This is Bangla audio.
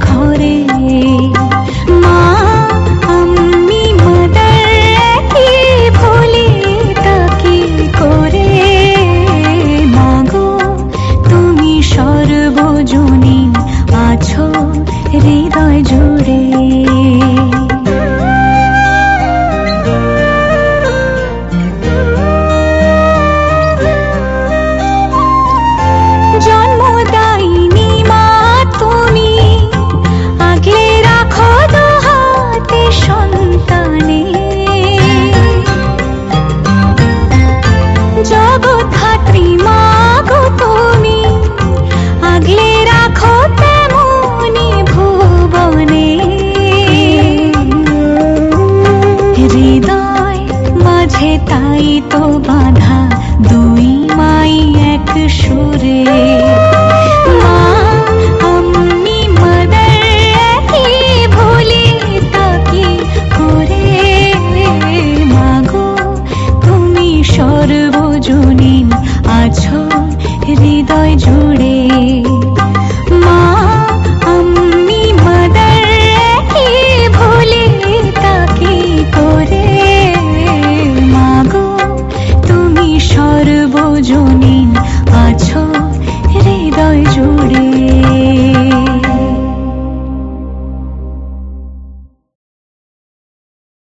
ঘরে মা আমি মাদারকে ভুলি তাকে করে মাগো তুমি সর্বজনী আছো হৃদয় জুড়ে জন্মদায়িনী মা তুমি আগলে রাখো দুহাতে সন্তানে জগৎধাত্রী মা গো তুমি আগলে রাখো তেমনি ভুবনে হৃদয় মাঝে তাই তো বাঁধা দুই মাই এক সুরে মা আমি মাদারকে ভুলি তাকে করে মাগো তুমি সর্বজনীন আছো